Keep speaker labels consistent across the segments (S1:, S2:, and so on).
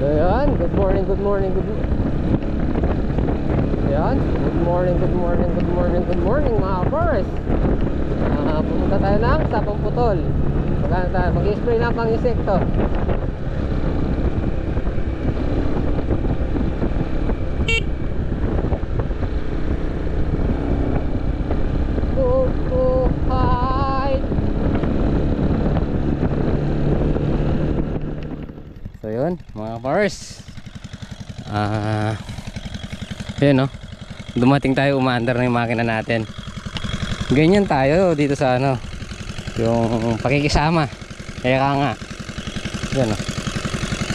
S1: Ayan, good morning, good morning, good morning. Ayan, good morning, good morning, good morning, good morning mga forest. Pupunta tayo ng Sapang Putol. Magkano tayo? Mag-spray lang pang insekto. Hi. So yun mga forest. Yun no, dumating tayo, umaandar na yung makina natin. Ganyan tayo dito sa ano, yung pakikisama. Kaya ka nga yun no,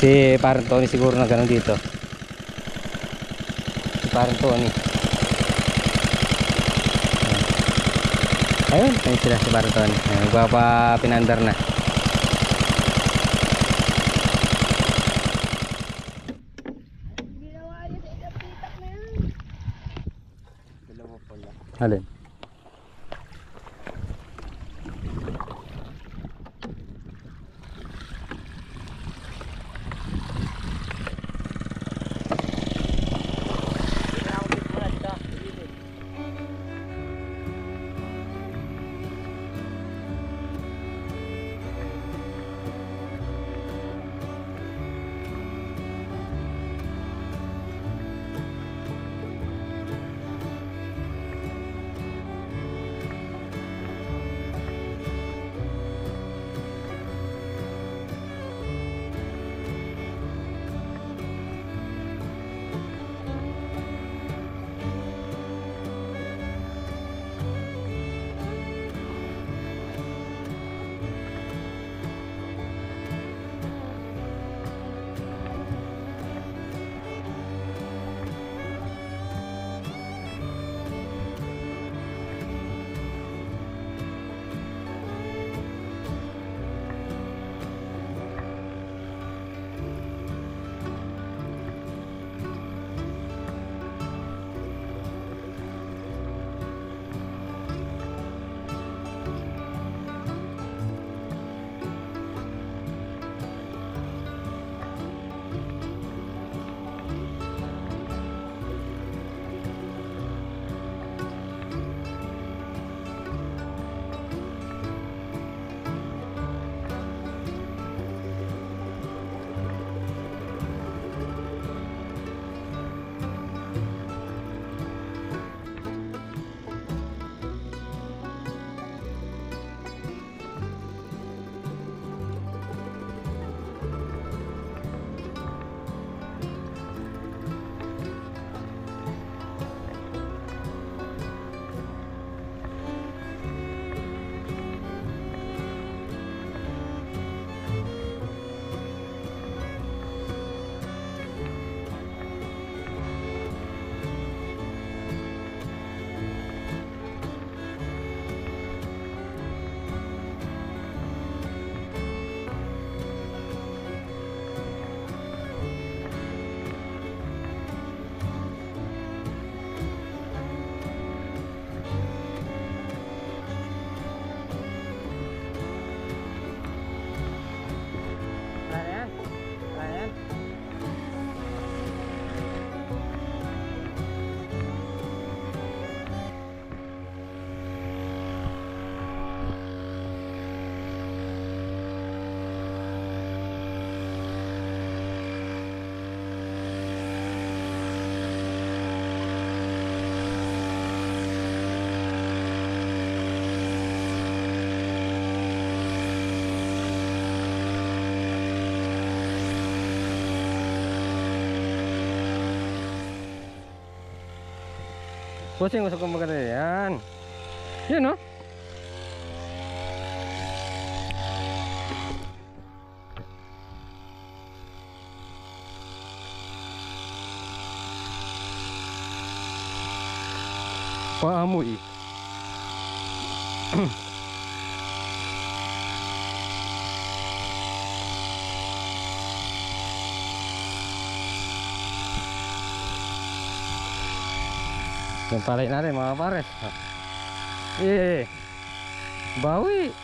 S1: si parang Tony siguro na gano'n dito. Si parang Tony, ayun, ayun sila si parang Tony. Nagpapapinandar na. Alin? Pusing, masuk ke magandaan. Yan no? Paamoy. Yung palay natin mga pares. Bawi.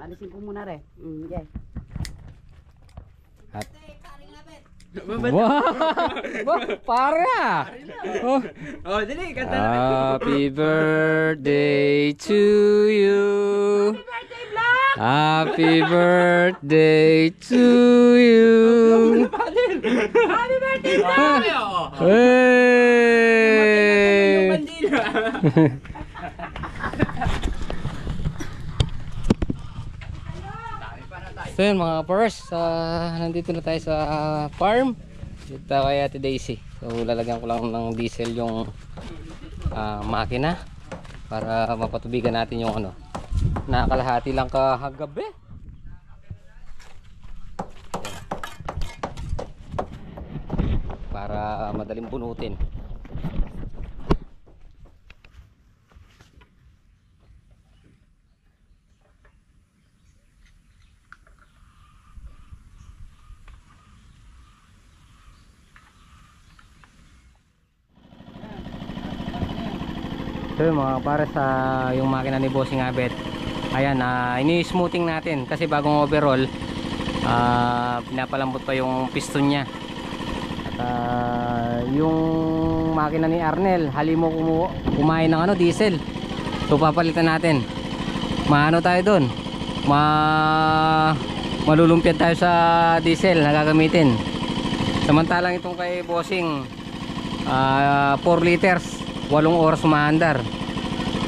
S2: alisin ko muna rin. Yeah.
S1: At wow! Pare ah! Oh.
S3: Oh, dali, kanta na.
S1: Happy birthday to you. Happy birthday to you.
S2: Happy birthday, Vlog!
S1: Hey! So yun mga pers, nandito na tayo sa farm dito kay Ate Daisy. So lalagyan ko lang ng diesel yung makina para mapatubigan natin yung ano, nakakalahati lang kahagabi. Para madaling bunutin. So yun mga para sa yung makina ni Bossing Abet, ayan, ini-smoothing natin kasi bagong overall, pinapalambot pa yung piston nya. At yung makina ni Arnel halimo kumain ng ano, diesel. So papalitan natin. Maano tayo doon, malulumpiad tayo sa diesel na gagamitin. Samantalang itong kay Bossing 4 liters, 8 oras umaandar.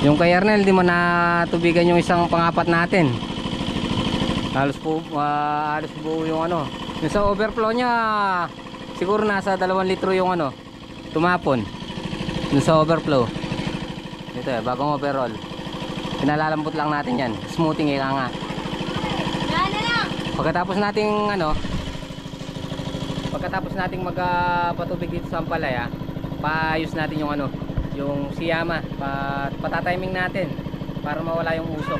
S1: Yung kay Arnel di mo natubigan yung isang pangapat natin. Halos buo yung ano. Yung sa overflow nya siguro nasa 2 litro yung ano, tumapon. Yung sa overflow. Ito eh, bagong overall. Pinalalambot lang natin yan. Smoothing ika nga. Pagkatapos nating magpatubig dito sa Ampalaya, paayos natin yung ano, yung siyama, patatiming natin para mawala yung usok.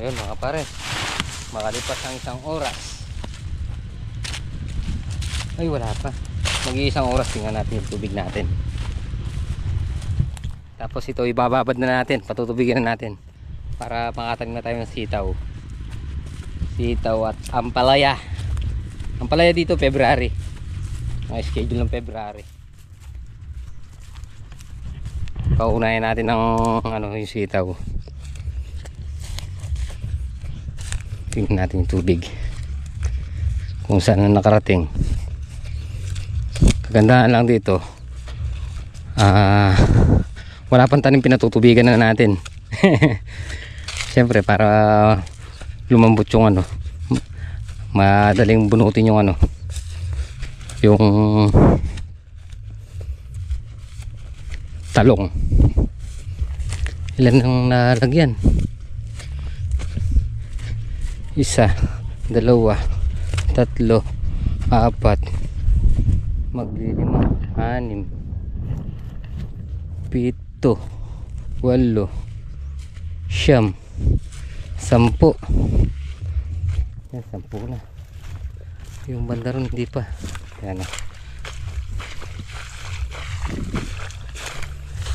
S1: Ayun mga pares, makalipas ang 1 oras. Ay wala pa, mag-iisang oras. Tingnan natin yung tubig natin. Tapos ito ibababad na natin, patutubigan na natin para makatanim na tayo ng sitaw at ampalaya. Ampalaya dito February, mga schedule ng February. Paunahin natin ng ano, yung sitaw. Tingnan natin yung tubig kung saan na nakarating. Kagandahan lang dito, wala pang tanim, pinatutubigan na natin. Siyempre para lumambot yung ano, madaling bunutin yung ano, yung talong. Ilan ang nalagyan? 1, 2, 3, 4, maglilima, 6, 7, 8, 9, 10. Yan, 10 na. Yung banda ron hindi pa. Yan o.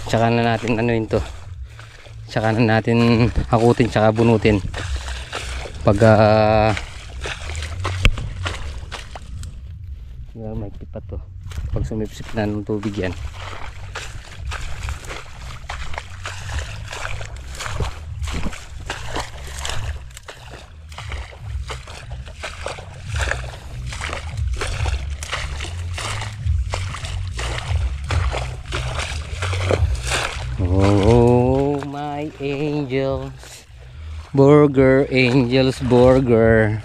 S1: Tsaka na natin ano yun to. Tsaka na natin hakutin tsaka bunutin. Pag may pipa to. Pag sumipsip na ng tubig yan. Oh my angels, burger, angels burger.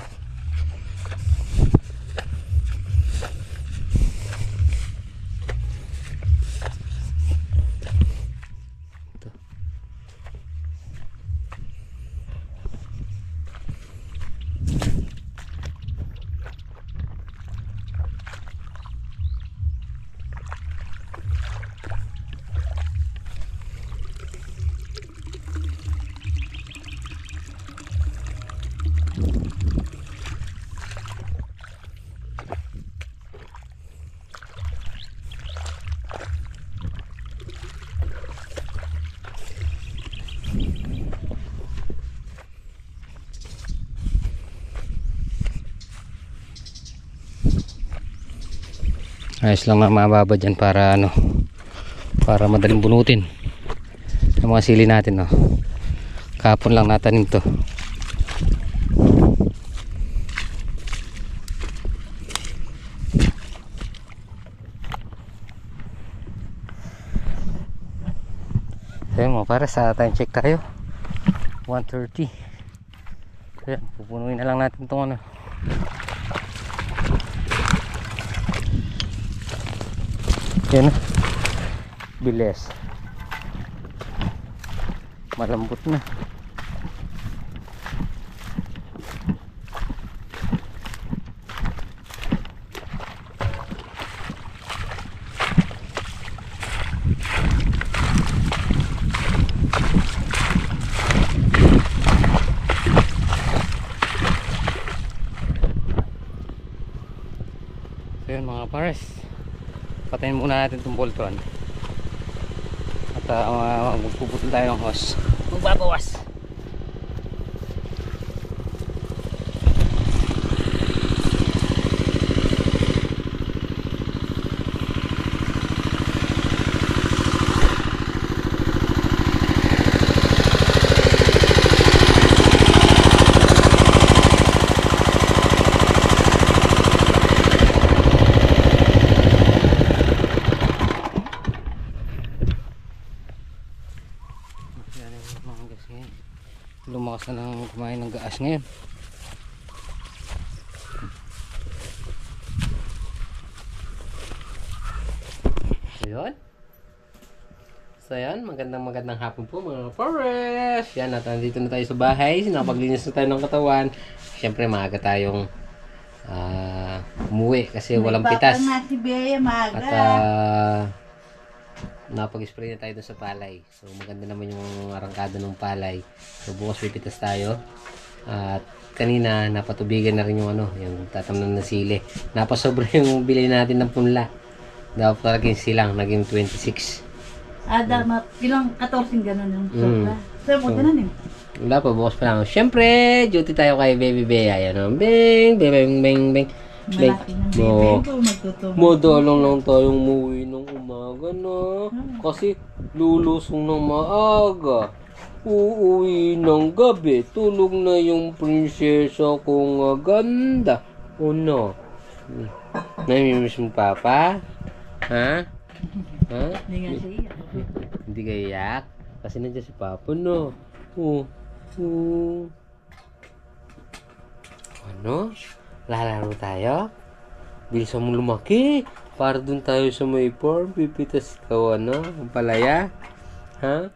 S1: Ayos lang na mababa dyan para ano, para madaling bunutin ang mga sili natin, no. Kahapon lang natanim to. Ayan mo, para sa time check tayo 1:30. Ayan, pupunuin na lang natin itong ano. Ayan na, bilis, malambot na. So yun mga pares, patayin muna natin itong bolton at magpuputol tayo ng hose, magbabawas. Lumakas na lang kumain ng gaas ngayon. So yan, magandang hapon po mga forest. Yan, at nandito na tayo sa bahay. Napaglinis na tayo ng katawan. Siyempre maaga tayong umuwi kasi walang pitas.
S2: Si Bea, maaga.
S1: At napag-spray na tayo dun sa palay. So maganda naman yung arangkada ng palay. So bukas pipitas tayo. At kanina napatubigan na rin yung ano, yung tatamnan na sili. Napasobra yung bili natin ng punla. Dapat talaga yung silang naging 26.
S2: Dama, ilang 14 gano'n yung sobra. So, buti na rin.
S1: Wala pa, bukas pa lang. Siyempre, duty tayo kay Baby Bea. Ayan o, bing, bing, bing, bing.
S2: Malaki ng bebe ko, magtutubo.
S1: Madalang lang tayong umuwi ng umaga na. Kasi lulusong ng maaga. Uuwi ng gabi. Tulog na yung prinsesa kong ganda. O no? Namimiss mo papa? Ha? Ha?
S2: Hindi nga siya.
S1: Hindi ka iyak? Kasi nandiyan si papa, no? Ano? Lalaro tayo? Bilisan mo lumaki. Para dun tayo sa may farm. Pipitas ikaw, ano? Ang palaya? Ha?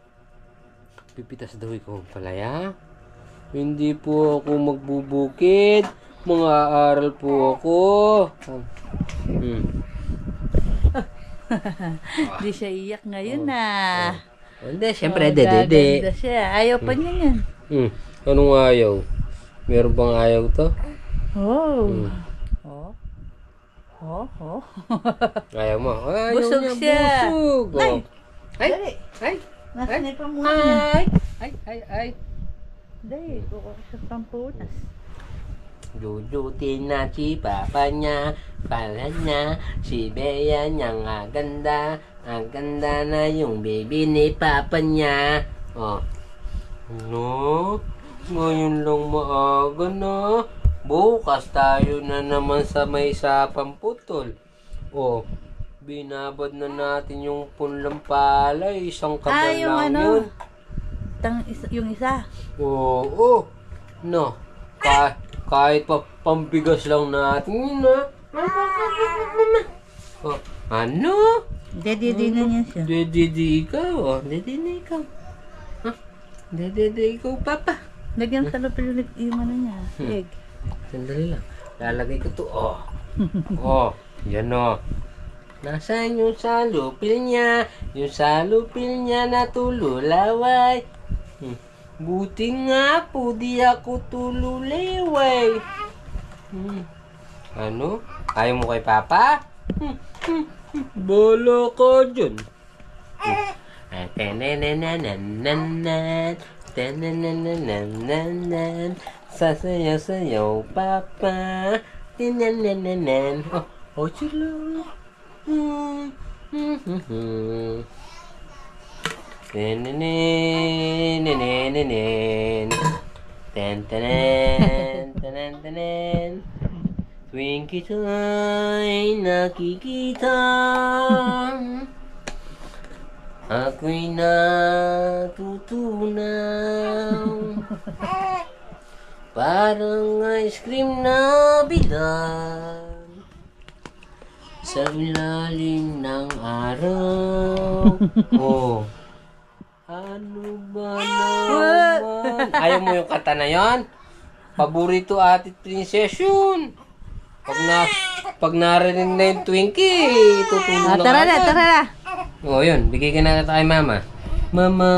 S1: Pipitas daw ikaw ang palaya? Hindi po ako magbubukid. Mga aaral po ako.
S2: Hindi siya iyak ngayon
S1: Hindi, syempre, dede.
S2: Gaganda siya. Ayaw pa niya yan.
S1: Anong ayaw? Meron bang ayaw to?
S2: Oh.
S1: Ayaw mo? Ayaw
S2: Busog
S1: niya,
S2: siya.
S1: busog.
S2: Nay!
S1: Ay!
S2: Dali.
S1: Ay!
S2: Nasa na yung pamuha niya.
S1: Ay!
S2: Dali, buko sa pampunas.
S1: Dudutin na si papa niya, pala niya, si Bea niyang ganda. Ang ganda na yung baby ni papa niya. Oh. No? Ngayon lang maaga na. Bukas tayo na naman sa may sapang putol. Oh, binabad na natin yung punlang palay. Isang kabal
S2: yung
S1: lang
S2: ano?
S1: yun.
S2: Yung isa.
S1: Oo. No. Kahit pa pambigas lang natin yun, ha? Oh, ano?
S2: Dede na niya siya.
S1: Dede ikaw, oh. Dede na ikaw. Ha? Dede ikaw, papa.
S2: Lagyan sa lupil yung ano niya. Egg.
S1: Sandali lang. Lalagay ko to. Oh. Oh. Yan o. Nasaan yung salupil niya? Yung salupil niya na tululaway. Buti nga po di ako tululeway. Ano? Ayaw mo kay papa? Bala ka dyan. Sasayaw-sayaw, papa. Oh, sila. Tuwing kita'y nakikita, ako'y natutunaw. Parang ice cream na bilad sa ilalim ng araw. Oh. Ano ba naman? Ayaw mo yung kanta na yon? Paborito atit princess yun. Pag narinig na yung Twinkie, tutulog na
S2: Tara na,
S1: agad.
S2: tara na.
S1: Oh, yun. Bigay ka na kay mama. Mama,